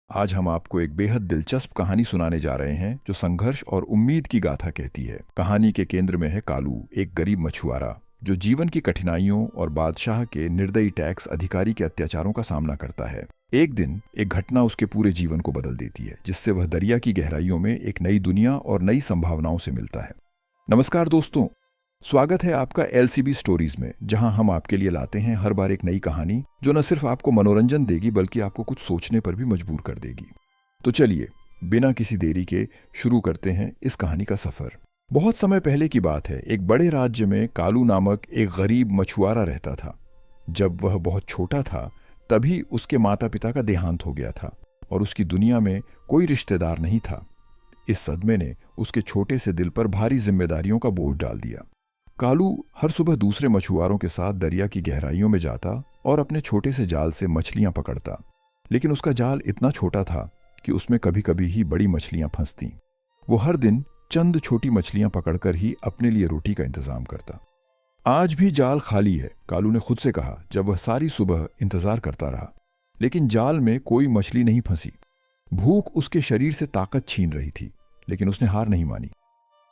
आज हम आपको एक बेहद दिलचस्प कहानी सुनाने जा रहे हैं जो संघर्ष और उम्मीद की गाथा कहती है। कहानी के केंद्र में है कालू, एक गरीब मछुआरा जो जीवन की कठिनाइयों और बादशाह के निर्दयी टैक्स अधिकारी के अत्याचारों का सामना करता है। एक दिन एक घटना उसके पूरे जीवन को बदल देती है, जिससे वह दरिया की गहराइयों में एक नई दुनिया और नई संभावनाओं से मिलता है। नमस्कार दोस्तों, स्वागत है आपका एलसीबी स्टोरीज में, जहां हम आपके लिए लाते हैं हर बार एक नई कहानी जो न सिर्फ आपको मनोरंजन देगी बल्कि आपको कुछ सोचने पर भी मजबूर कर देगी। तो चलिए बिना किसी देरी के शुरू करते हैं इस कहानी का सफर। बहुत समय पहले की बात है। एक बड़े राज्य में कालू नामक एक गरीब मछुआरा रहता था। जब वह बहुत छोटा था तभी उसके माता पिता का देहांत हो गया था और उसकी दुनिया में कोई रिश्तेदार नहीं था। इस सदमे ने उसके छोटे से दिल पर भारी जिम्मेदारियों का बोझ डाल दिया। कालू हर सुबह दूसरे मछुआरों के साथ दरिया की गहराइयों में जाता और अपने छोटे से जाल से मछलियां पकड़ता, लेकिन उसका जाल इतना छोटा था कि उसमें कभी कभी ही बड़ी मछलियां फंसतीं। वो हर दिन चंद छोटी मछलियां पकड़कर ही अपने लिए रोटी का इंतजाम करता। आज भी जाल खाली है, कालू ने खुद से कहा जब वह सारी सुबह इंतजार करता रहा, लेकिन जाल में कोई मछली नहीं फंसी। भूख उसके शरीर से ताकत छीन रही थी, लेकिन उसने हार नहीं मानी।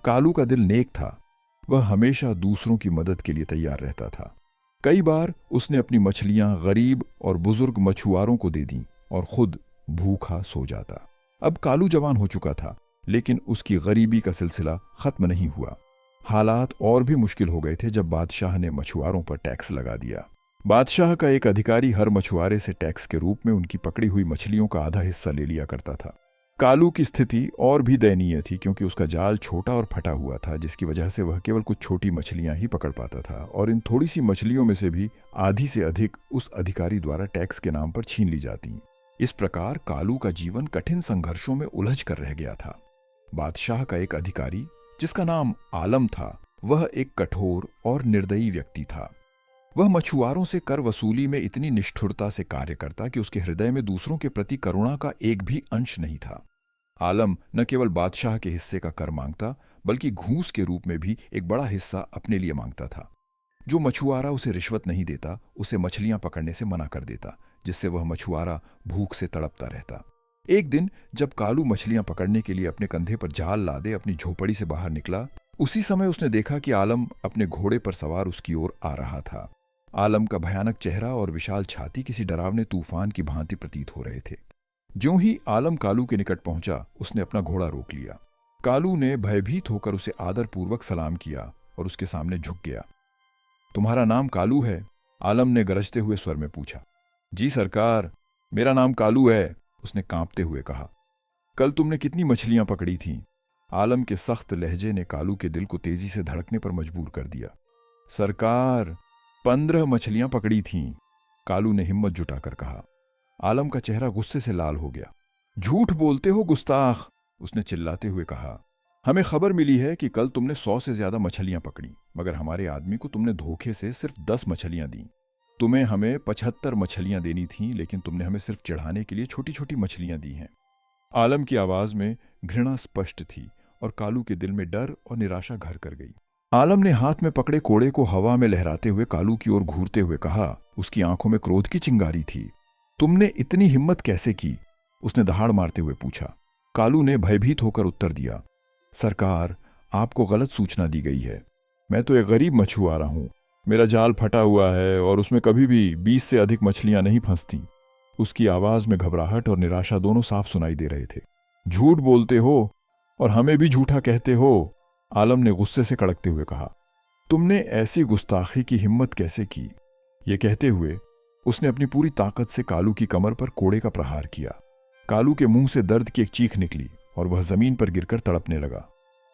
कालू का दिल नेक था, वह हमेशा दूसरों की मदद के लिए तैयार रहता था। कई बार उसने अपनी मछलियां गरीब और बुजुर्ग मछुआरों को दे दी और खुद भूखा सो जाता। अब कालू जवान हो चुका था, लेकिन उसकी गरीबी का सिलसिला खत्म नहीं हुआ। हालात और भी मुश्किल हो गए थे जब बादशाह ने मछुआरों पर टैक्स लगा दिया। बादशाह का एक अधिकारी हर मछुआरे से टैक्स के रूप में उनकी पकड़ी हुई मछलियों का आधा हिस्सा ले लिया करता था। कालू की स्थिति और भी दयनीय थी, क्योंकि उसका जाल छोटा और फटा हुआ था, जिसकी वजह से वह केवल कुछ छोटी मछलियां ही पकड़ पाता था और इन थोड़ी सी मछलियों में से भी आधी से अधिक उस अधिकारी द्वारा टैक्स के नाम पर छीन ली जाती। इस प्रकार कालू का जीवन कठिन संघर्षों में उलझ कर रह गया था। बादशाह का एक अधिकारी, जिसका नाम आलम था, वह एक कठोर और निर्दयी व्यक्ति था। वह मछुआरों से कर वसूली में इतनी निष्ठुरता से कार्य करता कि उसके हृदय में दूसरों के प्रति करुणा का एक भी अंश नहीं था। आलम न केवल बादशाह के हिस्से का कर मांगता, बल्कि घूस के रूप में भी एक बड़ा हिस्सा अपने लिए मांगता था। जो मछुआरा उसे रिश्वत नहीं देता, उसे मछलियां पकड़ने से मना कर देता, जिससे वह मछुआरा भूख से तड़पता रहता। एक दिन जब कालू मछलियां पकड़ने के लिए अपने कंधे पर जाल लादे अपनी झोपड़ी से बाहर निकला, उसी समय उसने देखा कि आलम अपने घोड़े पर सवार उसकी ओर आ रहा था। आलम का भयानक चेहरा और विशाल छाती किसी डरावने तूफान की भांति प्रतीत हो रहे थे। ज्यों ही आलम कालू के निकट पहुंचा, उसने अपना घोड़ा रोक लिया। कालू ने भयभीत होकर उसे आदरपूर्वक सलाम किया और उसके सामने झुक गया। तुम्हारा नाम कालू है? आलम ने गरजते हुए स्वर में पूछा। जी सरकार, मेरा नाम कालू है, उसने कांपते हुए कहा। कल तुमने कितनी मछलियां पकड़ी थीं? आलम के सख्त लहजे ने कालू के दिल को तेजी से धड़कने पर मजबूर कर दिया। सरकार, 15 मछलियां पकड़ी थीं, कालू ने हिम्मत जुटाकर कहा। आलम का चेहरा गुस्से से लाल हो गया। झूठ बोलते हो गुस्ताख, उसने चिल्लाते हुए कहा। हमें खबर मिली है कि कल तुमने 100 से ज्यादा मछलियां पकड़ी, मगर हमारे आदमी को तुमने धोखे से सिर्फ 10 मछलियां दी। तुम्हें हमें 75 मछलियां देनी थीं, लेकिन तुमने हमें सिर्फ चढ़ाने के लिए छोटी छोटी मछलियां दी हैं। आलम की आवाज में घृणा स्पष्ट थी और कालू के दिल में डर और निराशा घर कर गई। आलम ने हाथ में पकड़े कोड़े को हवा में लहराते हुए कालू की ओर घूरते हुए कहा। उसकी आंखों में क्रोध की चिंगारी थी। तुमने इतनी हिम्मत कैसे की? उसने दहाड़ मारते हुए पूछा। कालू ने भयभीत होकर उत्तर दिया। सरकार, आपको गलत सूचना दी गई है। मैं तो एक गरीब मछुआरा हूं। मेरा जाल फटा हुआ है और उसमें कभी भी 20 से अधिक मछलियां नहीं फंसती। उसकी आवाज में घबराहट और निराशा दोनों साफ सुनाई दे रहे थे। झूठ बोलते हो और हमें भी झूठा कहते हो, आलम ने गुस्से से कड़कते हुए कहा। तुमने ऐसी गुस्ताखी की हिम्मत कैसे की? ये कहते हुए उसने अपनी पूरी ताकत से कालू की कमर पर कोड़े का प्रहार किया। कालू के मुंह से दर्द की एक चीख निकली और वह जमीन पर गिरकर तड़पने लगा।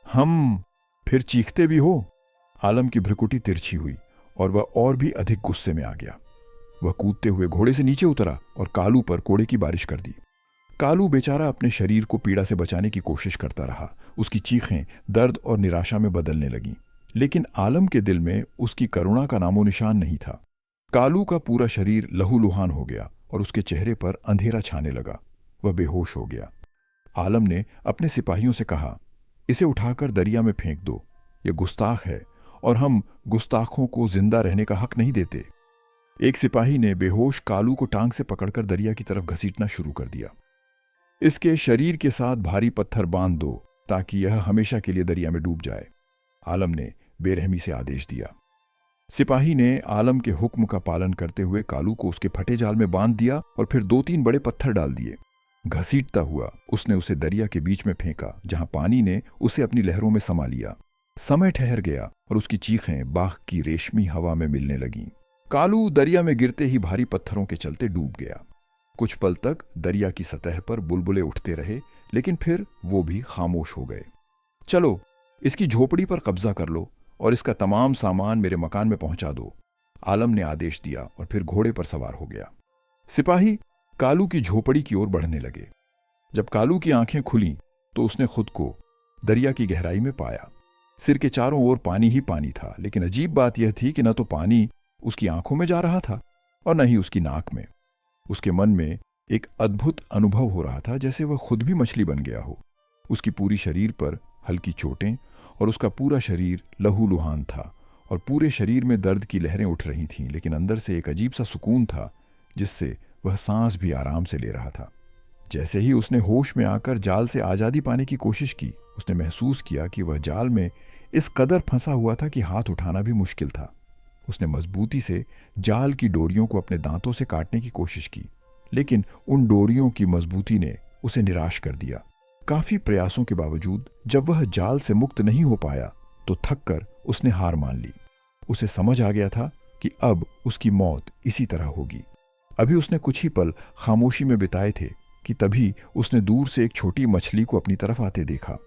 हम फिर चीखते भी हो? आलम की भ्रुकुटी तिरछी हुई और वह और भी अधिक गुस्से में आ गया। वह कूदते हुए घोड़े से नीचे उतरा और कालू पर कोड़े की बारिश कर दी। कालू बेचारा अपने शरीर को पीड़ा से बचाने की कोशिश करता रहा। उसकी चीखें दर्द और निराशा में बदलने लगीं, लेकिन आलम के दिल में उसकी करुणा का नामो निशान नहीं था। कालू का पूरा शरीर लहूलुहान हो गया और उसके चेहरे पर अंधेरा छाने लगा। वह बेहोश हो गया। आलम ने अपने सिपाहियों से कहा, इसे उठाकर दरिया में फेंक दो। यह गुस्ताख है और हम गुस्ताखों को जिंदा रहने का हक नहीं देते। एक सिपाही ने बेहोश कालू को टांग से पकड़कर दरिया की तरफ घसीटना शुरू कर दिया। इसके शरीर के साथ भारी पत्थर बांध दो ताकि यह हमेशा के लिए दरिया में डूब जाए। आलम ने बेरहमी से आदेश दिया। सिपाही ने आलम के हुक्म का पालन करते हुए कालू को उसके फटे जाल में बांध दिया और फिर 2-3 बड़े पत्थर डाल दिए। घसीटता हुआ उसने उसे दरिया के बीच में फेंका, जहां पानी ने उसे अपनी लहरों में समा लिया। समय ठहर गया और उसकी चीखें बाघ की रेशमी हवा में मिलने लगीं। कालू दरिया में गिरते ही भारी पत्थरों के चलते डूब गया। कुछ पल तक दरिया की सतह पर बुलबुले उठते रहे, लेकिन फिर वो भी खामोश हो गए। चलो, इसकी झोपड़ी पर कब्जा कर लो और इसका तमाम सामान मेरे मकान में पहुंचा दो, आलम ने आदेश दिया और फिर घोड़े पर सवार हो गया। सिपाही कालू की झोपड़ी की ओर बढ़ने लगे। जब कालू की आंखें खुलीं तो उसने खुद को दरिया की गहराई में पाया। सिर के चारों ओर पानी ही पानी था, लेकिन अजीब बात यह थी कि न तो पानी उसकी आंखों में जा रहा था और न ही उसकी नाक में। उसके मन में एक अद्भुत अनुभव हो रहा था, जैसे वह खुद भी मछली बन गया हो। उसकी पूरी शरीर पर हल्की चोटें और उसका पूरा शरीर लहूलुहान था और पूरे शरीर में दर्द की लहरें उठ रही थीं, लेकिन अंदर से एक अजीब सा सुकून था जिससे वह सांस भी आराम से ले रहा था। जैसे ही उसने होश में आकर जाल से आज़ादी पाने की कोशिश की, उसने महसूस किया कि वह जाल में इस कदर फंसा हुआ था कि हाथ उठाना भी मुश्किल था। उसने मजबूती से जाल की डोरियों को अपने दांतों से काटने की कोशिश की, लेकिन उन डोरियों की मजबूती ने उसे निराश कर दिया। काफी प्रयासों के बावजूद जब वह जाल से मुक्त नहीं हो पाया तो थककर उसने हार मान ली। उसे समझ आ गया था कि अब उसकी मौत इसी तरह होगी। अभी उसने कुछ ही पल खामोशी में बिताए थे कि तभी उसने दूर से एक छोटी मछली को अपनी तरफ आते देखा।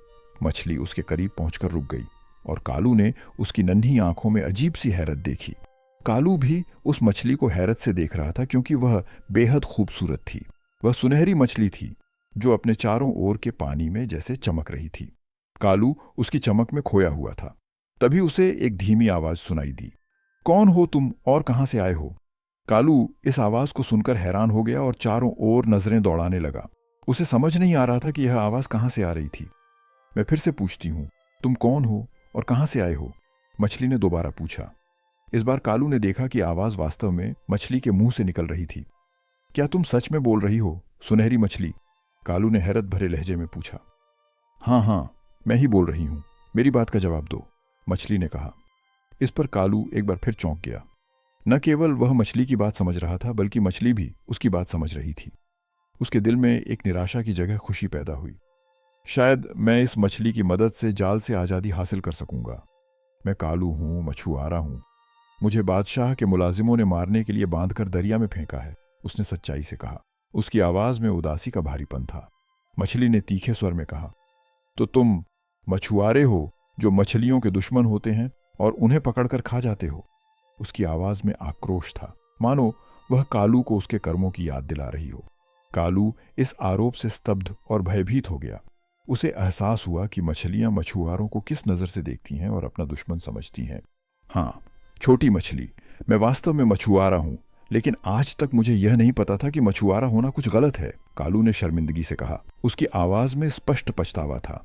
मछली उसके करीब पहुंचकर रुक गई और कालू ने उसकी नन्ही आंखों में अजीब सी हैरत देखी। कालू भी उस मछली को हैरत से देख रहा था, क्योंकि वह बेहद खूबसूरत थी। वह सुनहरी मछली थी जो अपने चारों ओर के पानी में जैसे चमक रही थी। कालू उसकी चमक में खोया हुआ था। तभी उसे एक धीमी आवाज सुनाई दी। कौन हो तुम और कहां से आए हो? कालू इस आवाज को सुनकर हैरान हो गया और चारों ओर नजरें दौड़ाने लगा। उसे समझ नहीं आ रहा था कि यह आवाज कहां से आ रही थी। मैं फिर से पूछती हूं, तुम कौन हो और कहां से आए हो? मछली ने दोबारा पूछा। इस बार कालू ने देखा कि आवाज वास्तव में मछली के मुंह से निकल रही थी। क्या तुम सच में बोल रही हो, सुनहरी मछली? कालू ने हैरत भरे लहजे में पूछा। हाँ, मैं ही बोल रही हूं, मेरी बात का जवाब दो, मछली ने कहा। इस पर कालू एक बार फिर चौंक गया। न केवल वह मछली की बात समझ रहा था, बल्कि मछली भी उसकी बात समझ रही थी। उसके दिल में एक निराशा की जगह खुशी पैदा हुई। शायद मैं इस मछली की मदद से जाल से आज़ादी हासिल कर सकूंगा। मैं कालू हूं, मछुआरा हूं। मुझे बादशाह के मुलाजिमों ने मारने के लिए बांधकर दरिया में फेंका है, उसने सच्चाई से कहा। उसकी आवाज में उदासी का भारीपन था। मछली ने तीखे स्वर में कहा, तो तुम मछुआरे हो जो मछलियों के दुश्मन होते हैं और उन्हें पकड़कर खा जाते हो? उसकी आवाज में आक्रोश था, मानो वह कालू को उसके कर्मों की याद दिला रही हो। कालू इस आरोप से स्तब्ध और भयभीत हो गया। उसे एहसास हुआ कि मछलियां मछुआरों को किस नजर से देखती हैं और अपना दुश्मन समझती हैं। हाँ, छोटी मछली, मैं वास्तव में मछुआरा हूं, लेकिन आज तक मुझे यह नहीं पता था कि मछुआरा होना कुछ गलत है, कालू ने शर्मिंदगी से कहा। उसकी आवाज में स्पष्ट पछतावा था।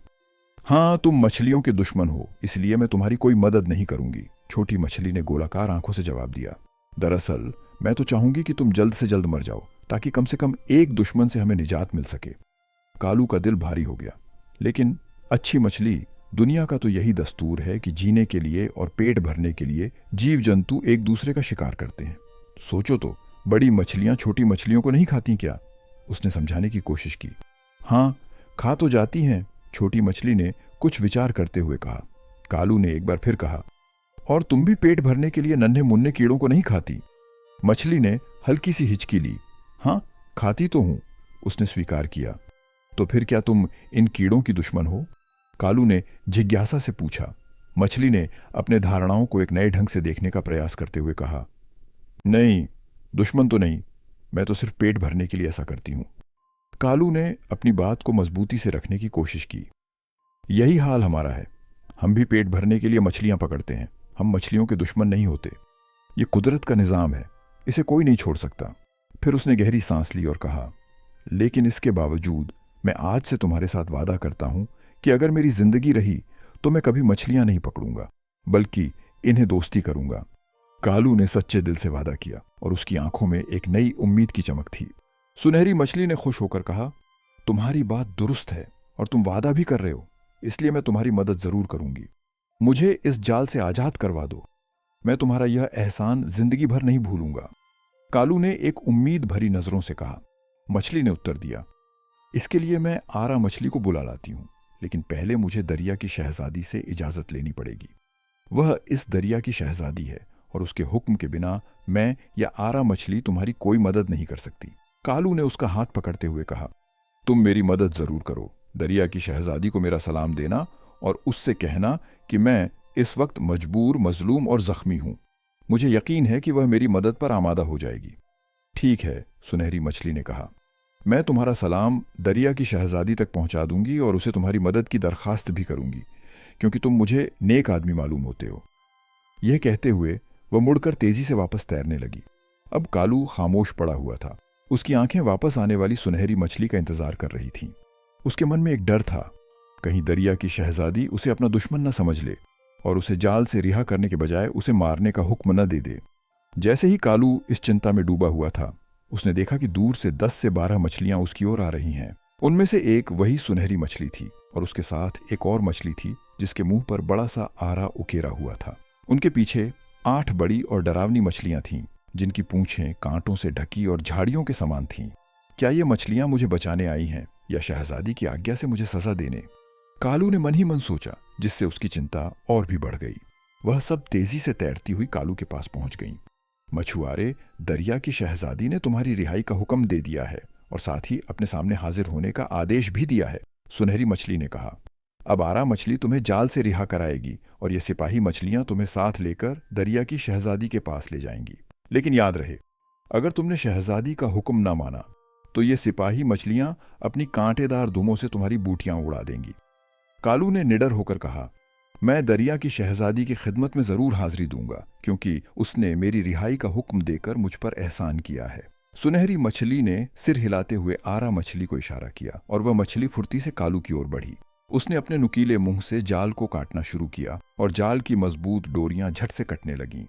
हाँ, तुम मछलियों के दुश्मन हो, इसलिए मैं तुम्हारी कोई मदद नहीं करूंगी, छोटी मछली ने गोलाकार आंखों से जवाब दिया। दरअसल मैं तो चाहूंगी कि तुम जल्द से जल्द मर जाओ, ताकि कम से कम एक दुश्मन से हमें निजात मिल सके। कालू का दिल भारी हो गया। लेकिन अच्छी मछली, दुनिया का तो यही दस्तूर है कि जीने के लिए और पेट भरने के लिए जीव जंतु एक दूसरे का शिकार करते हैं। सोचो तो, बड़ी मछलियां छोटी मछलियों को नहीं खाती क्या? उसने समझाने की कोशिश की। हाँ, खा तो जाती हैं, छोटी मछली ने कुछ विचार करते हुए कहा। कालू ने एक बार फिर कहा, और तुम भी पेट भरने के लिए नन्हे मुन्ने कीड़ों को नहीं खाती? मछली ने हल्की सी हिचकी ली। हाँ, खाती तो हूं, उसने स्वीकार किया। तो फिर क्या तुम इन कीड़ों की दुश्मन हो? कालू ने जिज्ञासा से पूछा। मछली ने अपने धारणाओं को एक नए ढंग से देखने का प्रयास करते हुए कहा, नहीं, दुश्मन तो नहीं, मैं तो सिर्फ पेट भरने के लिए ऐसा करती हूं। कालू ने अपनी बात को मजबूती से रखने की कोशिश की। यही हाल हमारा है, हम भी पेट भरने के लिए मछलियां पकड़ते हैं, हम मछलियों के दुश्मन नहीं होते। ये कुदरत का निजाम है, इसे कोई नहीं छोड़ सकता। फिर उसने गहरी सांस ली और कहा, लेकिन इसके बावजूद मैं आज से तुम्हारे साथ वादा करता हूं कि अगर मेरी जिंदगी रही तो मैं कभी मछलियां नहीं पकड़ूंगा, बल्कि इन्हें दोस्ती करूंगा। कालू ने सच्चे दिल से वादा किया और उसकी आंखों में एक नई उम्मीद की चमक थी। सुनहरी मछली ने खुश होकर कहा, तुम्हारी बात दुरुस्त है और तुम वादा भी कर रहे हो, इसलिए मैं तुम्हारी मदद जरूर करूंगी। मुझे इस जाल से आजाद करवा दो। मैं तुम्हारा यह एहसान जिंदगी भर नहीं भूलूंगा। कालू ने एक उम्मीद भरी नजरों से कहा। मछली ने उत्तर दिया, इसके लिए मैं आरा मछली को बुला लाती हूं, लेकिन पहले मुझे दरिया की शहजादी से इजाजत लेनी पड़ेगी। वह इस दरिया की शहजादी है और उसके हुक्म के बिना मैं या आरा मछली तुम्हारी कोई मदद नहीं कर सकती। कालू ने उसका हाथ पकड़ते हुए कहा, तुम मेरी मदद जरूर करो। दरिया की शहजादी को मेरा सलाम देना और उससे कहना कि मैं इस वक्त मजबूर, मजलूम और जख्मी हूं। मुझे यकीन है कि वह मेरी मदद पर आमादा हो जाएगी। ठीक है, सुनहरी मछली ने कहा, मैं तुम्हारा सलाम दरिया की शहजादी तक पहुंचा दूंगी और उसे तुम्हारी मदद की दरखास्त भी करूंगी, क्योंकि तुम मुझे नेक आदमी मालूम होते हो। यह कहते हुए वह मुड़कर तेजी से वापस तैरने लगी। अब कालू खामोश पड़ा हुआ था। उसकी आंखें वापस आने वाली सुनहरी मछली का इंतजार कर रही थीं। उसके मन में एक डर था, कहीं दरिया की शहजादी उसे अपना दुश्मन न समझ ले और उसे जाल से रिहा करने के बजाय उसे मारने का हुक्म न दे दे। जैसे ही कालू इस चिंता में डूबा हुआ था, उसने देखा कि दूर से 10 से 12 मछलियां उसकी ओर आ रही हैं। उनमें से एक वही सुनहरी मछली थी और उसके साथ एक और मछली थी जिसके मुंह पर बड़ा सा आरा उकेरा हुआ था। उनके पीछे 8 बड़ी और डरावनी मछलियां थीं, जिनकी पूंछें कांटों से ढकी और झाड़ियों के समान थीं। क्या ये मछलियां मुझे बचाने आई हैं या शहजादी की आज्ञा से मुझे सजा देने? कालू ने मन ही मन सोचा, जिससे उसकी चिंता और भी बढ़ गई। वह सब तेजी से तैरती हुई कालू के पास पहुंच गईं। मछुआरे, दरिया की शहजादी ने तुम्हारी रिहाई का हुक्म दे दिया है और साथ ही अपने सामने हाजिर होने का आदेश भी दिया है, सुनहरी मछली ने कहा। अब आरा मछली तुम्हें जाल से रिहा कराएगी और ये सिपाही मछलियां तुम्हें साथ लेकर दरिया की शहजादी के पास ले जाएंगी। लेकिन याद रहे, अगर तुमने शहजादी का हुक्म ना माना तो ये सिपाही मछलियां अपनी कांटेदार दुमों से तुम्हारी बूटियां उड़ा देंगी। कालू ने निडर होकर कहा, मैं दरिया की शहजादी की खिदमत में जरूर हाजिरी दूंगा, क्योंकि उसने मेरी रिहाई का हुक्म देकर मुझ पर एहसान किया है। सुनहरी मछली ने सिर हिलाते हुए आरा मछली को इशारा किया और वह मछली फुर्ती से कालू की ओर बढ़ी। उसने अपने नुकीले मुंह से जाल को काटना शुरू किया और जाल की मजबूत डोरियां झट से कटने लगीं।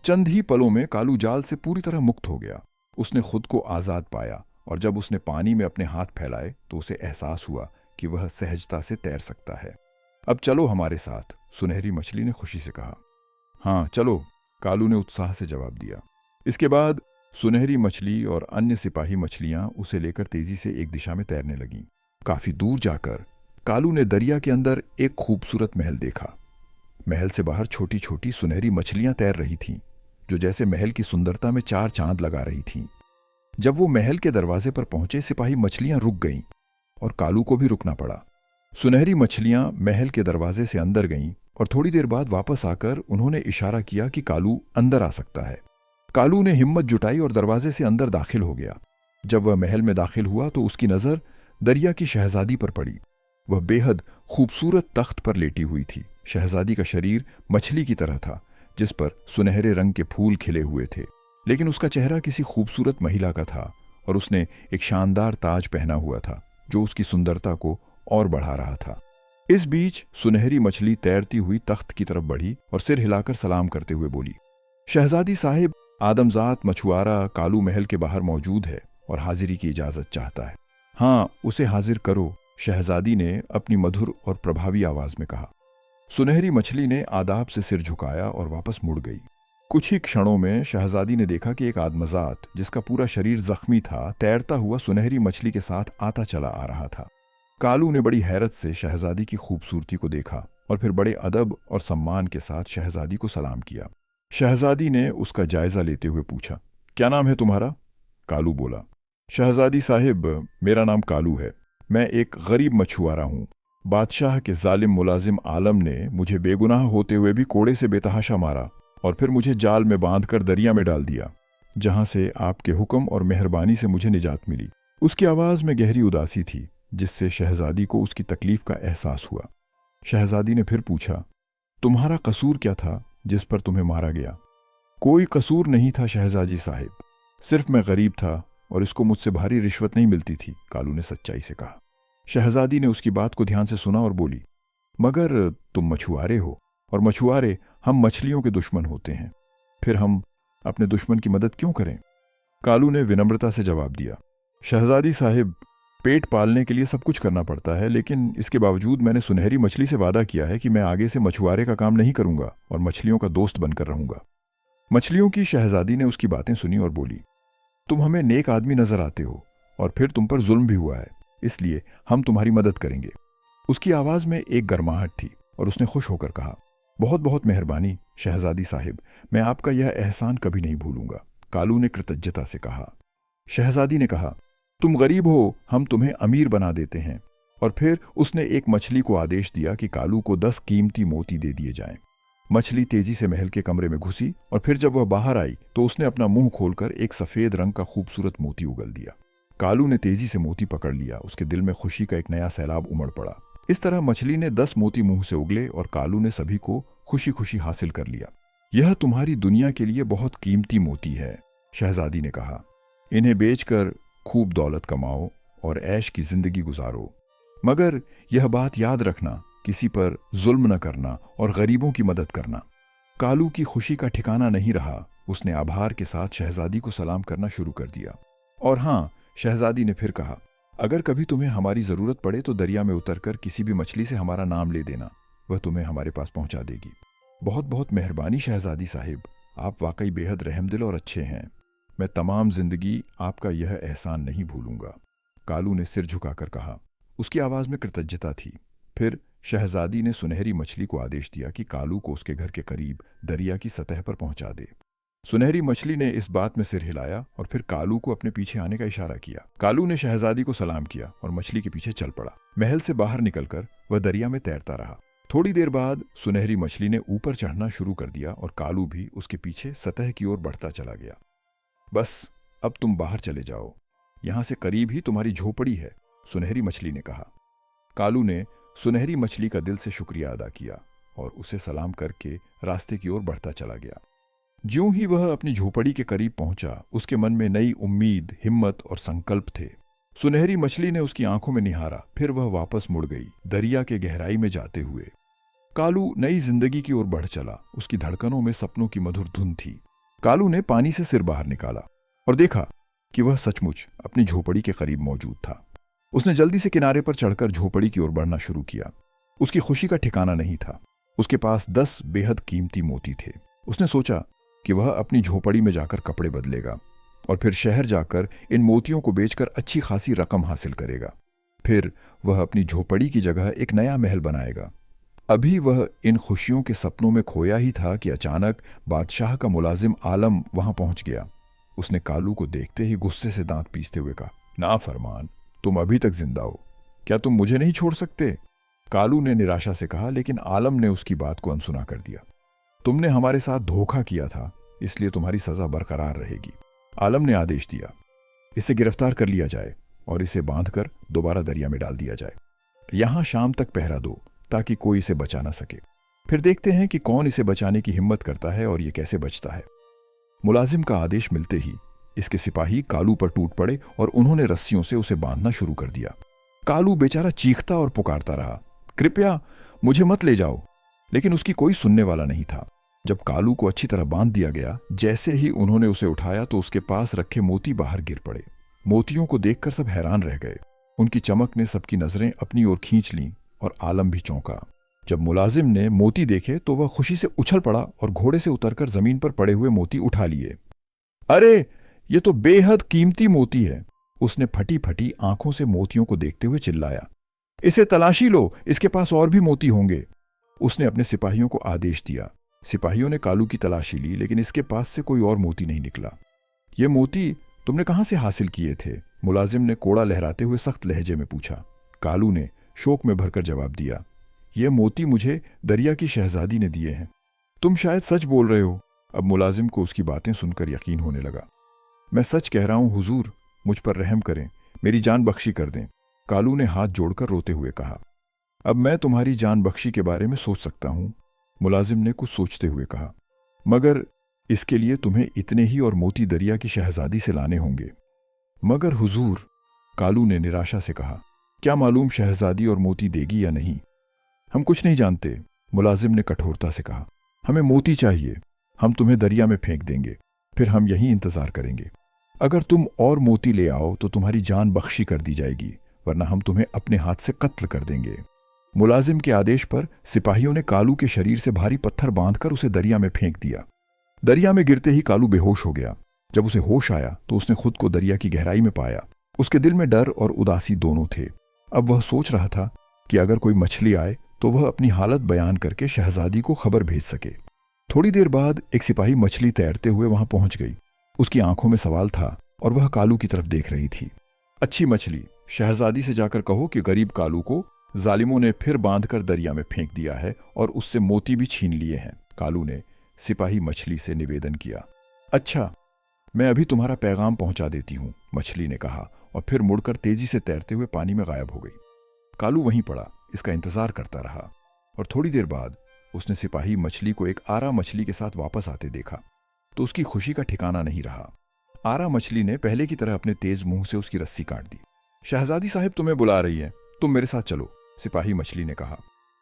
चंद ही पलों में कालू जाल से पूरी तरह मुक्त हो गया। उसने खुद को आजाद पाया और जब उसने पानी में अपने हाथ फैलाए तो उसे एहसास हुआ कि वह सहजता से तैर सकता है। अब चलो हमारे साथ, सुनहरी मछली ने खुशी से कहा। हाँ चलो, कालू ने उत्साह से जवाब दिया। इसके बाद सुनहरी मछली और अन्य सिपाही मछलियां उसे लेकर तेजी से एक दिशा में तैरने लगीं। काफी दूर जाकर कालू ने दरिया के अंदर एक खूबसूरत महल देखा। महल से बाहर छोटी छोटी सुनहरी मछलियां तैर रही थीं, जो जैसे महल की सुंदरता में 4 चांद लगा रही थीं। जब वो महल के दरवाजे पर पहुंचे, सिपाही मछलियां रुक गईं और कालू को भी रुकना पड़ा। सुनहरी मछलियां महल के दरवाजे से अंदर गईं और थोड़ी देर बाद वापस आकर उन्होंने इशारा किया कि कालू अंदर आ सकता है। कालू ने हिम्मत जुटाई और दरवाजे से अंदर दाखिल हो गया। जब वह महल में दाखिल हुआ तो उसकी नजर दरिया की शहजादी पर पड़ी। वह बेहद खूबसूरत तख्त पर लेटी हुई थी। शहजादी का शरीर मछली की तरह था, जिस पर सुनहरे रंग के फूल खिले हुए थे, लेकिन उसका चेहरा किसी खूबसूरत महिला का था और उसने एक शानदार ताज पहना हुआ था, जो उसकी सुंदरता को और बढ़ा रहा था। इस बीच सुनहरी मछली तैरती हुई तख्त की तरफ बढ़ी और सिर हिलाकर सलाम करते हुए बोली, शहजादी साहिब, आदमजात मछुआरा कालू महल के बाहर मौजूद है और हाजिरी की इजाजत चाहता है। हाँ, उसे हाजिर करो, शहजादी ने अपनी मधुर और प्रभावी आवाज में कहा। सुनहरी मछली ने आदाब से सिर झुकाया और वापस मुड़ गई। कुछ ही क्षणों में शहजादी ने देखा कि एक आदमजात, जिसका पूरा शरीर जख्मी था, तैरता हुआ सुनहरी मछली के साथ आता चला आ रहा था। कालू ने बड़ी हैरत से शहजादी की खूबसूरती को देखा और फिर बड़े अदब और सम्मान के साथ शहजादी को सलाम किया। शहजादी ने उसका जायजा लेते हुए पूछा, क्या नाम है तुम्हारा? कालू बोला, शहजादी साहिब, मेरा नाम कालू है। मैं एक गरीब मछुआरा हूँ। बादशाह के जालिम मुलाजिम आलम ने मुझे बेगुनाह होते हुए भी कोड़े से बेतहाशा मारा और फिर मुझे जाल में बांधकर दरिया में डाल दिया, जहां से आपके हुक्म और मेहरबानी से मुझे निजात मिली। उसकी आवाज में गहरी उदासी थी, जिससे शहजादी को उसकी तकलीफ का एहसास हुआ। शहजादी ने फिर पूछा, तुम्हारा कसूर क्या था जिस पर तुम्हें मारा गया? कोई कसूर नहीं था शहजादी साहिब, सिर्फ मैं गरीब था और इसको मुझसे भारी रिश्वत नहीं मिलती थी, कालू ने सच्चाई से कहा। शहजादी ने उसकी बात को ध्यान से सुना और बोली, मगर तुम मछुआरे हो और मछुआरे हम मछलियों के दुश्मन होते हैं, फिर हम अपने दुश्मन की मदद क्यों करें? कालू ने विनम्रता से जवाब दिया, शहजादी साहिब, पेट पालने के लिए सब कुछ करना पड़ता है, लेकिन इसके बावजूद मैंने सुनहरी मछली से वादा किया है कि मैं आगे से मछुआरे का काम नहीं करूंगा और मछलियों का दोस्त बनकर रहूंगा। मछलियों की शहजादी ने उसकी बातें सुनी और बोली, तुम हमें नेक आदमी नजर आते हो और फिर तुम पर जुल्म भी हुआ है, इसलिए हम तुम्हारी मदद करेंगे। उसकी आवाज में एक गर्माहट थी और उसने खुश होकर कहा, बहुत बहुत मेहरबानी शहजादी साहिब, मैं आपका यह एहसान कभी नहीं भूलूंगा। कालू ने कृतज्ञता से कहा। शहजादी ने कहा, तुम गरीब हो, हम तुम्हें अमीर बना देते हैं। और फिर उसने एक मछली को आदेश दिया कि कालू को 10 कीमती मोती दे दिए जाएं। मछली तेजी से महल के कमरे में घुसी और फिर जब वह बाहर आई तो उसने अपना मुंह खोलकर एक सफेद रंग का खूबसूरत मोती उगल दिया। कालू ने तेजी से मोती पकड़ लिया। उसके दिल में खुशी का एक नया सैलाब उमड़ पड़ा। इस तरह मछली ने 10 मोती मुंह से उगले और कालू ने सभी को खुशी खुशी हासिल कर लिया। यह तुम्हारी दुनिया के लिए बहुत कीमती मोती है, शहजादी ने कहा। इन्हें बेचकर खूब दौलत कमाओ और ऐश की जिंदगी गुजारो, मगर यह बात याद रखना, किसी पर जुल्म न करना और गरीबों की मदद करना। कालू की खुशी का ठिकाना नहीं रहा। उसने आभार के साथ शहजादी को सलाम करना शुरू कर दिया। और हाँ, शहजादी ने फिर कहा, अगर कभी तुम्हें हमारी जरूरत पड़े तो दरिया में उतरकर किसी भी मछली से हमारा नाम ले देना, वह तुम्हें हमारे पास पहुंचा देगी। बहुत बहुत मेहरबानी शहजादी साहिब, आप वाकई बेहद रहमदिल और अच्छे हैं। मैं तमाम जिंदगी आपका यह एहसान नहीं भूलूंगा। कालू ने सिर झुकाकर कहा। उसकी आवाज में कृतज्ञता थी। फिर शहजादी ने सुनहरी मछली को आदेश दिया कि कालू को उसके घर के करीब दरिया की सतह पर पहुंचा दे। सुनहरी मछली ने इस बात में सिर हिलाया और फिर कालू को अपने पीछे आने का इशारा किया। कालू ने शहजादी को सलाम किया और मछली के पीछे चल पड़ा। महल से बाहर निकलकर वह दरिया में तैरता रहा। थोड़ी देर बाद सुनहरी मछली ने ऊपर चढ़ना शुरू कर दिया और कालू भी उसके पीछे सतह की ओर बढ़ता चला गया। बस अब तुम बाहर चले जाओ, यहां से करीब ही तुम्हारी झोपड़ी है, सुनहरी मछली ने कहा। कालू ने सुनहरी मछली का दिल से शुक्रिया अदा किया और उसे सलाम करके रास्ते की ओर बढ़ता चला गया। ज्यों ही वह अपनी झोपड़ी के करीब पहुंचा, उसके मन में नई उम्मीद, हिम्मत और संकल्प थे। सुनहरी मछली ने उसकी आंखों में निहारा, फिर वह वापस मुड़ गई, दरिया के गहराई में जाते हुए। कालू नई जिंदगी की ओर बढ़ चला। उसकी धड़कनों में सपनों की मधुर धुन थी। कालू ने पानी से सिर बाहर निकाला और देखा कि वह सचमुच अपनी झोपड़ी के करीब मौजूद था। उसने जल्दी से किनारे पर चढ़कर झोपड़ी की ओर बढ़ना शुरू किया। उसकी खुशी का ठिकाना नहीं था। उसके पास 10 बेहद कीमती मोती थे। उसने सोचा कि वह अपनी झोपड़ी में जाकर कपड़े बदलेगा और फिर शहर जाकर इन मोतियों को बेचकर अच्छी खासी रकम हासिल करेगा। फिर वह अपनी झोपड़ी की जगह एक नया महल बनाएगा। अभी वह इन खुशियों के सपनों में खोया ही था कि अचानक बादशाह का मुलाजिम आलम वहां पहुंच गया। उसने कालू को देखते ही गुस्से से दांत पीसते हुए कहा, नाफरमान, तुम अभी तक जिंदा हो, क्या तुम मुझे नहीं छोड़ सकते? कालू ने निराशा से कहा, लेकिन आलम ने उसकी बात को अनसुना कर दिया। तुमने हमारे साथ धोखा किया था, इसलिए तुम्हारी सजा बरकरार रहेगी। आलम ने आदेश दिया, इसे गिरफ्तार कर लिया जाए और इसे बांधकर दोबारा दरिया में डाल दिया जाए। यहां शाम तक पहरा दो ताकि कोई इसे बचा ना सके। फिर देखते हैं कि कौन इसे बचाने की हिम्मत करता है और ये कैसे बचता है। मुलाजिम का आदेश मिलते ही इसके सिपाही कालू पर टूट पड़े और उन्होंने रस्सियों से उसे बांधना शुरू कर दिया। कालू बेचारा चीखता और पुकारता रहा, कृपया मुझे मत ले जाओ, लेकिन उसकी कोई सुनने वाला नहीं था। जब कालू को अच्छी तरह बांध दिया गया, जैसे ही उन्होंने उसे उठाया तो उसके पास रखे मोती बाहर गिर पड़े। मोतियों को देखकर सब हैरान रह गए। उनकी चमक ने सबकी नजरें अपनी ओर खींच लीं और आलम भी चौंका। जब मुलाजिम ने मोती देखे तो वह खुशी से उछल पड़ा और घोड़े से उतरकर जमीन पर पड़े हुए मोती उठा लिए। अरे, ये तो बेहद कीमती मोती है, उसने फटी फटी आंखों से मोतियों को देखते हुए चिल्लाया। इसे तलाशी लो, इसके पास और भी मोती होंगे। उसने अपने सिपाहियों को आदेश दिया। सिपाहियों ने कालू की तलाशी ली, लेकिन इसके पास से कोई और मोती नहीं निकला। ये मोती तुमने कहां से हासिल किए थे? मुलाजिम ने कोड़ा लहराते हुए सख्त लहजे में पूछा। कालू ने शोक में भरकर जवाब दिया, ये मोती मुझे दरिया की शहजादी ने दिए हैं। तुम शायद सच बोल रहे हो। अब मुलाजिम को उसकी बातें सुनकर यकीन होने लगा। मैं सच कह रहा हूं हुजूर, मुझ पर रहम करें, मेरी जान बख्शी कर दें, कालू ने हाथ जोड़कर रोते हुए कहा। अब मैं तुम्हारी जान बख्शी के बारे में सोच सकता हूं, मुलाजिम ने कुछ सोचते हुए कहा, मगर इसके लिए तुम्हें इतने ही और मोती दरिया की शहजादी से लाने होंगे। मगर हुजूर, कालू ने निराशा से कहा, क्या मालूम शहजादी और मोती देगी या नहीं। हम कुछ नहीं जानते, मुलाजिम ने कठोरता से कहा। हमें मोती चाहिए, हम तुम्हें दरिया में फेंक देंगे, फिर हम यहीं इंतजार करेंगे। अगर तुम और मोती ले आओ तो तुम्हारी जान बख्शी कर दी जाएगी, वरना हम तुम्हें अपने हाथ से कत्ल कर देंगे। मुलाजिम के आदेश पर सिपाहियों ने कालू के शरीर से भारी पत्थर बांधकर उसे दरिया में फेंक दिया। दरिया में गिरते ही कालू बेहोश हो गया। जब उसे होश आया तो उसने खुद को दरिया की गहराई में पाया। उसके दिल में डर और उदासी दोनों थे। अब वह सोच रहा था कि अगर कोई मछली आए तो वह अपनी हालत बयान करके शहजादी को खबर भेज सके। थोड़ी देर बाद एक सिपाही मछली तैरते हुए वहां पहुंच गई। उसकी आंखों में सवाल था और वह कालू की तरफ देख रही थी। अच्छी मछली, शहजादी से जाकर कहो कि गरीब कालू को जालिमों ने फिर बांधकर दरिया में फेंक दिया है और उससे मोती भी छीन लिए हैं। कालू ने सिपाही मछली से निवेदन किया। अच्छा, मैं अभी तुम्हारा पैगाम पहुंचा देती हूं, मछली ने कहा और फिर मुड़कर तेजी से तैरते हुए पानी में गायब हो गई। कालू वहीं पड़ा इसका इंतजार करता रहा और थोड़ी देर बाद उसने सिपाही मछली को एक आरा मछली के साथ वापस आते देखा तो उसकी खुशी का ठिकाना नहीं रहा। आरा मछली ने पहले की तरह अपने तेज मुंह से उसकी रस्सी काट दी। शहजादी साहिब तुम्हें बुला रही है, तुम मेरे साथ चलो, सिपाही मछली ने कहा।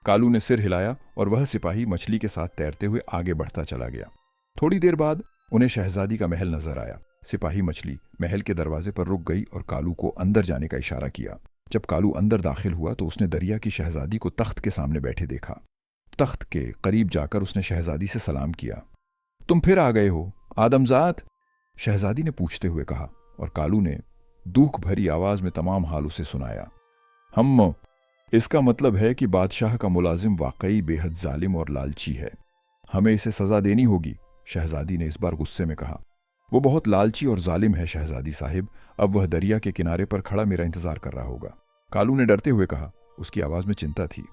कालू ने सिर हिलाया और वह सिपाही मछली के साथ तैरते हुए आगे बढ़ता चला गया। थोड़ी देर बाद उन्हें शहजादी का महल नजर आया। सिपाही मछली महल के दरवाजे पर रुक गई और कालू को अंदर जाने का इशारा किया। जब कालू अंदर दाखिल हुआ तो उसने दरिया की शहजादी को तख्त के सामने बैठे देखा। तख्त के करीब जाकर उसने शहजादी से सलाम किया। तुम फिर आ गए हो आदमजात, शहजादी ने पूछते हुए कहा और कालू ने दुख भरी आवाज में तमाम हाल उसे सुनाया। हम, इसका मतलब है कि बादशाह का मुलाजिम वाकई बेहद जालिम और लालची है। हमें इसे सजा देनी होगी, शहजादी ने इस बार गुस्से में कहा। वो बहुत लालची और जालिम है शहजादी साहिब, अब वह दरिया के किनारे पर खड़ा मेरा इंतजार कर रहा होगा, कालू ने डरते हुए कहा। उसकी आवाज में चिंता थी।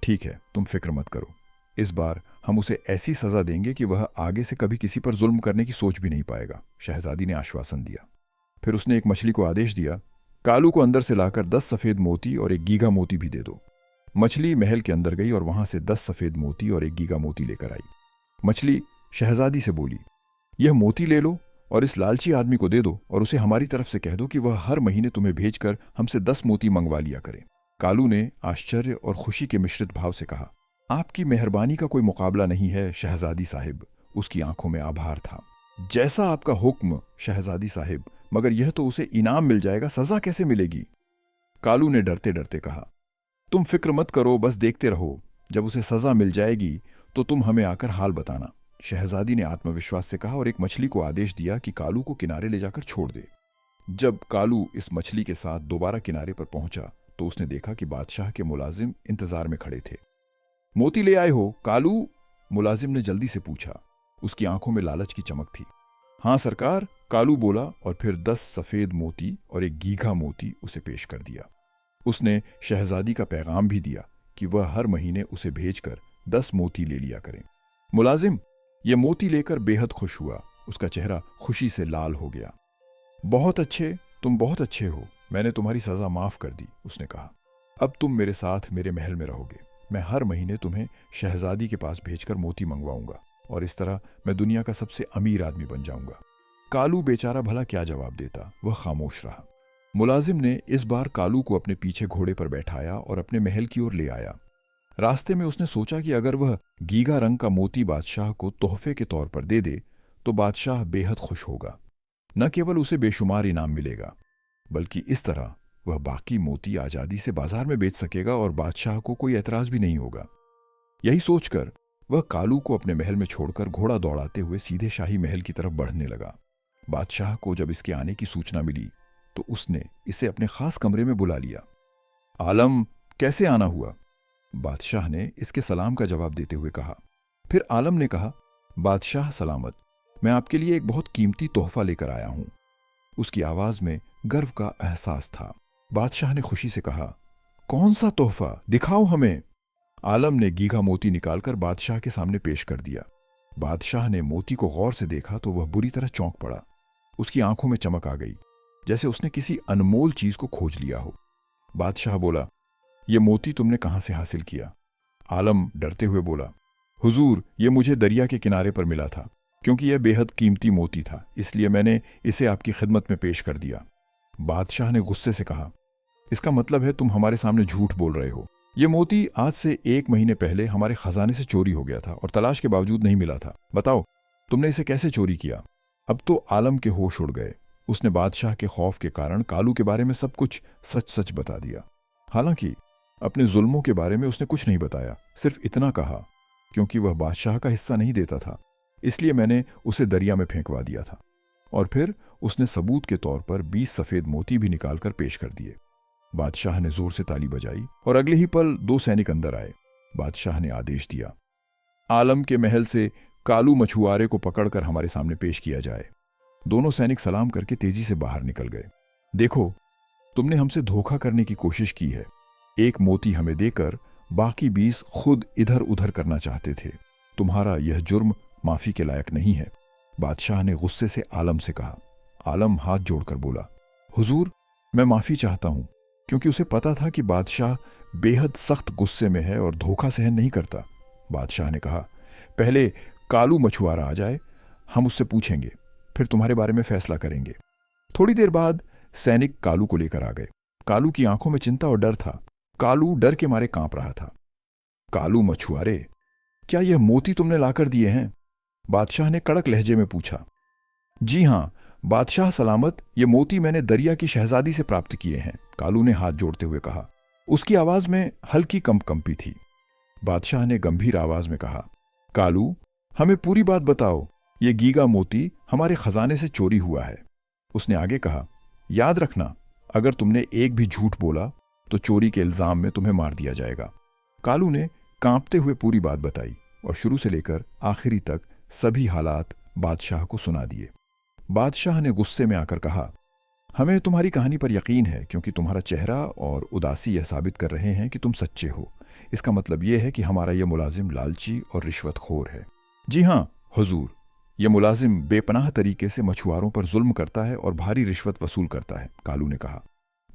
ठीक है, तुम फिक्र मत करो, इस बार हम उसे ऐसी सजा देंगे कि वह आगे से कभी किसी पर जुल्म करने की सोच भी नहीं पाएगा, शहजादी ने आश्वासन दिया। फिर उसने एक मछली को आदेश दिया, कालू को अंदर से लाकर 10 सफेद मोती और एक गीगा मोती भी दे दो। मछली महल के अंदर गई और वहां से 10 सफेद मोती और एक गीगा मोती लेकर आई। मछली शहजादी से बोली, यह मोती ले लो और इस लालची आदमी को दे दो और उसे हमारी तरफ से कह दो कि वह हर महीने तुम्हें भेजकर हमसे 10 मोती मंगवा लिया करे। कालू ने आश्चर्य और खुशी के मिश्रित भाव से कहा, आपकी मेहरबानी का कोई मुकाबला नहीं है शहजादी साहिब। उसकी आंखों में आभार था। जैसा आपका हुक्म शहजादी साहिब, मगर यह तो उसे इनाम मिल जाएगा, सजा कैसे मिलेगी? कालू ने डरते डरते कहा। तुम फिक्र मत करो, बस देखते रहो, जब उसे सजा मिल जाएगी तो तुम हमें आकर हाल बताना, शहजादी ने आत्मविश्वास से कहा और एक मछली को आदेश दिया कि कालू को किनारे ले जाकर छोड़ दे। जब कालू इस मछली के साथ दोबारा किनारे पर पहुंचा तो उसने देखा कि बादशाह के मुलाजिम इंतजार में खड़े थे। मोती ले आए हो कालू? मुलाजिम ने जल्दी से पूछा। उसकी आंखों में लालच की चमक थी। हाँ सरकार, कालू बोला और फिर 10 सफेद मोती और एक गीघा मोती उसे पेश कर दिया। उसने शहजादी का पैगाम भी दिया कि वह हर महीने उसे भेजकर 10 मोती ले लिया करें। मुलाजिम ये मोती लेकर बेहद खुश हुआ। उसका चेहरा खुशी से लाल हो गया। बहुत अच्छे, तुम बहुत अच्छे हो, मैंने तुम्हारी सजा माफ कर दी, उसने कहा। अब तुम मेरे साथ मेरे महल में रहोगे। मैं हर महीने तुम्हें शहजादी के पास भेजकर मोती मंगवाऊंगा और इस तरह मैं दुनिया का सबसे अमीर आदमी बन जाऊंगा। कालू बेचारा भला क्या जवाब देता, वह खामोश रहा। मुलाजिम ने इस बार कालू को अपने पीछे घोड़े पर बैठाया और अपने महल की ओर ले आया। रास्ते में उसने सोचा कि अगर वह गीगा रंग का मोती बादशाह को तोहफे के तौर पर दे दे तो बादशाह बेहद खुश होगा। न केवल उसे बेशुमार इनाम मिलेगा, बल्कि इस तरह वह बाकी मोती आजादी से बाजार में बेच सकेगा और बादशाह को कोई एतराज भी नहीं होगा। यही सोचकर वह कालू को अपने महल में छोड़कर घोड़ा दौड़ाते हुए सीधे शाही महल की तरफ बढ़ने लगा। बादशाह को जब इसके आने की सूचना मिली तो उसने इसे अपने खास कमरे में बुला लिया। आलम, कैसे आना हुआ? बादशाह ने इसके सलाम का जवाब देते हुए कहा। फिर आलम ने कहा, बादशाह सलामत, मैं आपके लिए एक बहुत कीमती तोहफा लेकर आया हूं। उसकी आवाज में गर्व का एहसास था। बादशाह ने खुशी से कहा, कौन सा तोहफा, दिखाओ हमें। आलम ने गीघा मोती निकालकर बादशाह के सामने पेश कर दिया। बादशाह ने मोती को गौर से देखा तो वह बुरी तरह चौंक पड़ा। उसकी आंखों में चमक आ गई, जैसे उसने किसी अनमोल चीज को खोज लिया हो। बादशाह बोला, ये मोती तुमने कहां से हासिल किया? आलम डरते हुए बोला, हुजूर, ये मुझे दरिया के किनारे पर मिला था। क्योंकि यह बेहद कीमती मोती था, इसलिए मैंने इसे आपकी खिदमत में पेश कर दिया। बादशाह ने गुस्से से कहा, इसका मतलब है तुम हमारे सामने झूठ बोल रहे हो। ये मोती आज से 1 महीने पहले हमारे खजाने से चोरी हो गया था और तलाश के बावजूद नहीं मिला था। बताओ, तुमने इसे कैसे चोरी किया? अब तो आलम के होश उड़ गए। उसने बादशाह के खौफ के कारण कालू के बारे में सब कुछ सच सच बता दिया। हालांकि अपने जुल्मों के बारे में उसने कुछ नहीं बताया, सिर्फ इतना कहा, क्योंकि वह बादशाह का हिस्सा नहीं देता था, इसलिए मैंने उसे दरिया में फेंकवा दिया था। और फिर उसने सबूत के तौर पर 20 सफेद मोती भी निकालकर पेश कर दिए। बादशाह ने जोर से ताली बजाई और अगले ही पल 2 सैनिक अंदर आए। बादशाह ने आदेश दिया, आलम के महल से कालू मछुआरे को पकड़कर हमारे सामने पेश किया जाए। दोनों सैनिक सलाम करके तेजी से बाहर निकल गए। देखो, तुमने हमसे धोखा करने की कोशिश की है। एक मोती हमें देकर बाकी 20 खुद इधर उधर करना चाहते थे। तुम्हारा यह जुर्म माफी के लायक नहीं है। बादशाह ने गुस्से से आलम से कहा। आलम हाथ जोड़कर बोला, हुजूर, मैं माफी चाहता हूं, क्योंकि उसे पता था कि बादशाह बेहद सख्त गुस्से में है और धोखा सहन नहीं करता। बादशाह ने कहा, पहले कालू मछुआरा आ जाए, हम उससे पूछेंगे, फिर तुम्हारे बारे में फैसला करेंगे। थोड़ी देर बाद सैनिक कालू को लेकर आ गए। कालू की आंखों में चिंता और डर था। कालू डर के मारे कांप रहा था। कालू मछुआरे, क्या यह मोती तुमने लाकर दिए हैं? बादशाह ने कड़क लहजे में पूछा। जी हां बादशाह सलामत, ये मोती मैंने दरिया की शहजादी से प्राप्त किए हैं, कालू ने हाथ जोड़ते हुए कहा। उसकी आवाज में हल्की कंपकंपी थी। बादशाह ने गंभीर आवाज में कहा, कालू, हमें पूरी बात बताओ, ये गीगा मोती हमारे खजाने से चोरी हुआ है। उसने आगे कहा, याद रखना, अगर तुमने एक भी झूठ बोला तो चोरी के इल्जाम में तुम्हें मार दिया जाएगा। कालू ने कांपते हुए पूरी बात बताई और शुरू से लेकर आखिरी तक सभी हालात बादशाह को सुना दिए। बादशाह ने गुस्से में आकर कहा, हमें तुम्हारी कहानी पर यकीन है, क्योंकि तुम्हारा चेहरा और उदासी यह साबित कर रहे हैं कि तुम सच्चे हो। इसका मतलब यह है कि हमारा यह मुलाजिम लालची और रिश्वतखोर है। जी हां हुजूर, यह मुलाजिम बेपनाह तरीके से मछुआरों पर जुल्म करता है और भारी रिश्वत वसूल करता है, कालू ने कहा।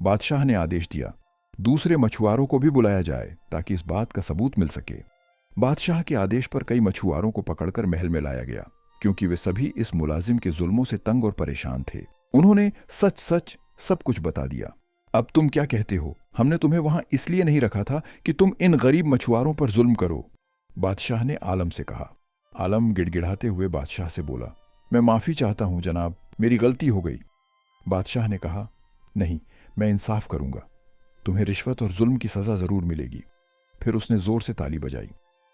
बादशाह ने आदेश दिया, दूसरे मछुआरों को भी बुलाया जाए ताकि इस बात का सबूत मिल सके। बादशाह के आदेश पर कई मछुआरों को पकड़कर महल में लाया गया, क्योंकि वे सभी इस मुलाजिम के जुल्मों से तंग और परेशान थे। उन्होंने सच सच सब कुछ बता दिया। अब तुम क्या कहते हो? हमने तुम्हें वहां इसलिए नहीं रखा था कि तुम इन गरीब मछुआरों पर जुल्म करो, बादशाह ने आलम से कहा। आलम गिड़गिड़ाते हुए बादशाह से बोला, मैं माफी चाहता हूं जनाब, मेरी गलती हो गई। बादशाह ने कहा, नहीं, मैं इंसाफ करूंगा, तुम्हें रिश्वत और जुल्म की सजा जरूर मिलेगी। फिर उसने जोर से ताली बजाई।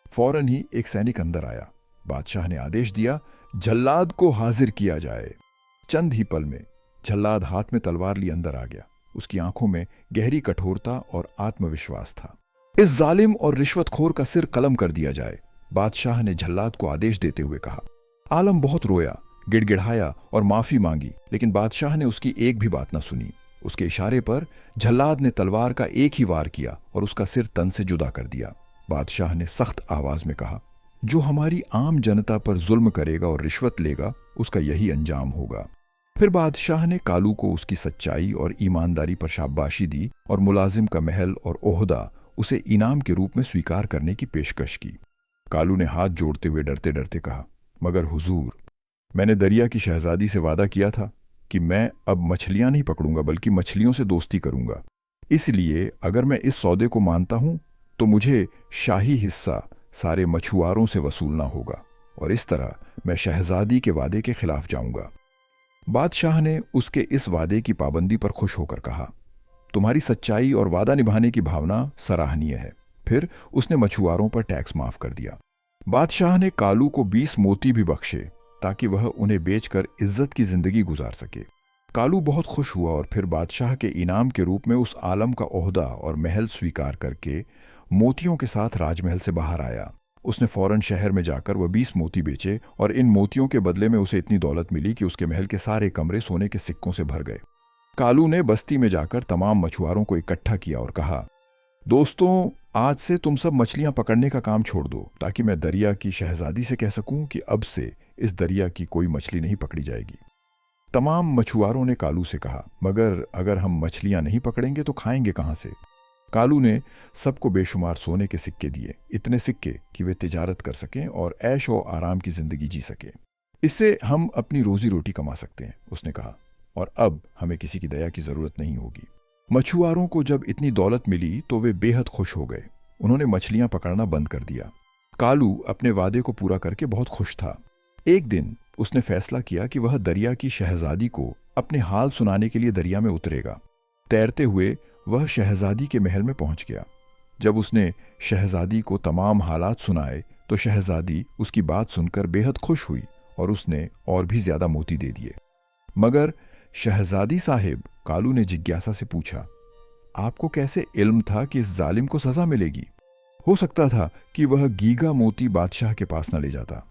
फौरन ही एक सैनिक अंदर आया। बादशाह ने आदेश दिया, जल्लाद को हाजिर किया जाए। चंद ही पल में जल्लाद हाथ में तलवार लिए अंदर आ गया। उसकी आंखों में गहरी कठोरता और आत्मविश्वास था। इस जालिम और रिश्वतखोर का सिर कलम कर दिया जाए, बादशाह ने जल्लाद को आदेश देते हुए कहा। आलम बहुत रोया, गिड़गिड़ाया और माफी मांगी, लेकिन बादशाह ने उसकी एक भी बात न सुनी। उसके इशारे पर जल्लाद ने तलवार का एक ही वार किया और उसका सिर तन से जुदा कर दिया। बादशाह ने सख्त आवाज में कहा, जो हमारी आम जनता पर जुल्म करेगा और रिश्वत लेगा, उसका यही अंजाम होगा। फिर बादशाह ने कालू को उसकी सच्चाई और ईमानदारी पर शाबाशी दी और मुलाजिम का महल और ओहदा उसे इनाम के रूप में स्वीकार करने की पेशकश की। कालू ने हाथ जोड़ते हुए डरते डरते कहा, मगर हुजूर, मैंने दरिया की शहजादी से वादा किया था कि मैं अब मछलियां नहीं पकड़ूंगा बल्कि मछलियों से दोस्ती करूंगा। इसलिए अगर मैं इस सौदे को मानता हूं तो मुझे शाही हिस्सा सारे मछुआरों से वसूलना होगा, और इस तरह मैं शहजादी के वादे के खिलाफ जाऊंगा। बादशाह ने उसके इस वादे की पाबंदी पर खुश होकर कहा, तुम्हारी सच्चाई और वादा निभाने की भावना सराहनीय है। फिर उसने मछुआरों पर टैक्स माफ कर दिया। बादशाह ने कालू को 20 मोती भी बख्शे ताकि वह उन्हें बेचकर इज्जत की जिंदगी गुजार सके। कालू बहुत खुश हुआ और फिर बादशाह के इनाम के रूप में उस आलम का ओहदा और महल स्वीकार करके मोतियों के साथ राजमहल से बाहर आया। उसने फौरन शहर में जाकर वह 20 मोती बेचे और इन मोतियों के बदले में उसे इतनी दौलत मिली कि उसके महल के सारे कमरे सोने के सिक्कों से भर गए। कालू ने बस्ती में जाकर तमाम मछुआरों को इकट्ठा किया और कहा, दोस्तों, आज से तुम सब मछलियां पकड़ने का काम छोड़ दो ताकि मैं दरिया की शहजादी से कह सकूं कि अब से इस दरिया की कोई मछली नहीं पकड़ी जाएगी। तमाम मछुआरों ने कालू से कहा, मगर अगर हम मछलियां नहीं पकड़ेंगे तो खाएंगे कहां से? कालू ने सबको बेशुमार सोने के सिक्के दिए, इतने सिक्के कि वे तिजारत कर सकें और ऐश और आराम की जिंदगी जी सकें। इससे हम अपनी रोजी रोटी कमा सकते हैं, उसने कहा, और अब हमें किसी की दया की जरूरत नहीं होगी। मछुआरों को जब इतनी दौलत मिली तो वे बेहद खुश हो गए। उन्होंने मछलियां पकड़ना बंद कर दिया। कालू अपने वादे को पूरा करके बहुत खुश था। एक दिन उसने फैसला किया कि वह दरिया की शहजादी को अपने हाल सुनाने के लिए दरिया में उतरेगा। तैरते हुए वह शहजादी के महल में पहुंच गया। जब उसने शहजादी को तमाम हालात सुनाए तो शहजादी उसकी बात सुनकर बेहद खुश हुई और उसने और भी ज्यादा मोती दे दिए। मगर शहजादी साहिब, कालू ने जिज्ञासा से पूछा, आपको कैसे इल्म था कि इस जालिम को सजा मिलेगी? हो सकता था कि वह गीगा मोती बादशाह के पास न ले जाता।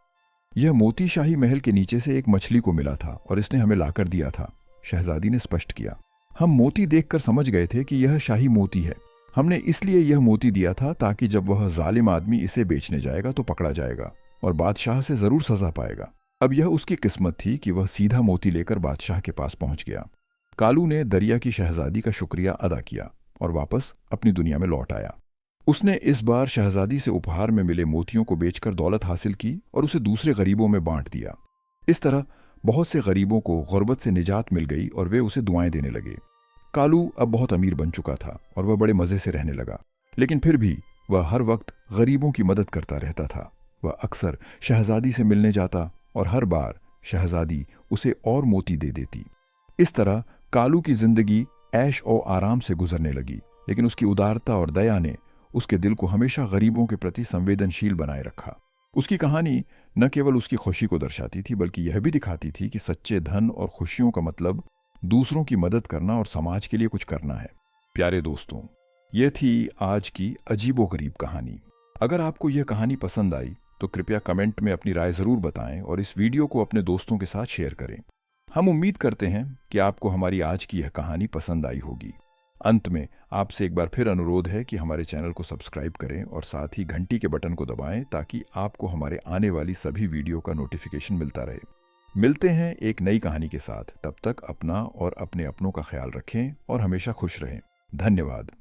यह मोती शाही महल के नीचे से एक मछली को मिला था और इसने हमें लाकर दिया था, शहजादी ने स्पष्ट किया। हम मोती देखकर समझ गए थे कि यह शाही मोती है। हमने इसलिए यह मोती दिया था ताकि जब वह जालिम आदमी इसे बेचने जाएगा तो पकड़ा जाएगा और बादशाह से जरूर सजा पाएगा। अब यह उसकी किस्मत थी कि वह सीधा मोती लेकर बादशाह के पास पहुंच गया। कालू ने दरिया की शहजादी का शुक्रिया अदा किया और वापस अपनी दुनिया में लौट आया। उसने इस बार शहजादी से उपहार में मिले मोतियों को बेचकर दौलत हासिल की और उसे दूसरे गरीबों में बांट दिया। इस तरह बहुत से गरीबों को गुर्बत से निजात मिल गई और वे उसे दुआएं देने लगे। कालू अब बहुत अमीर बन चुका था और वह बड़े मजे से रहने लगा, लेकिन फिर भी वह हर वक्त गरीबों की मदद करता रहता था। वह अक्सर शहजादी से मिलने जाता और हर बार शहजादी उसे और मोती दे देती। इस तरह कालू की जिंदगी ऐश और आराम से गुजरने लगी, लेकिन उसकी उदारता और दया ने उसके दिल को हमेशा गरीबों के प्रति संवेदनशील बनाए रखा। उसकी कहानी न केवल उसकी खुशी को दर्शाती थी, बल्कि यह भी दिखाती थी कि सच्चे धन और खुशियों का मतलब दूसरों की मदद करना और समाज के लिए कुछ करना है। प्यारे दोस्तों, यह थी आज की अजीबोगरीब कहानी। अगर आपको यह कहानी पसंद आई तो कृपया कमेंट में अपनी राय जरूर बताएं और इस वीडियो को अपने दोस्तों के साथ शेयर करें। हम उम्मीद करते हैं कि आपको हमारी आज की यह कहानी पसंद आई होगी। अंत में आपसे एक बार फिर अनुरोध है कि हमारे चैनल को सब्सक्राइब करें और साथ ही घंटी के बटन को दबाएं ताकि आपको हमारे आने वाली सभी वीडियो का नोटिफिकेशन मिलता रहे। मिलते हैं एक नई कहानी के साथ। तब तक अपना और अपने अपनों का ख्याल रखें और हमेशा खुश रहें। धन्यवाद।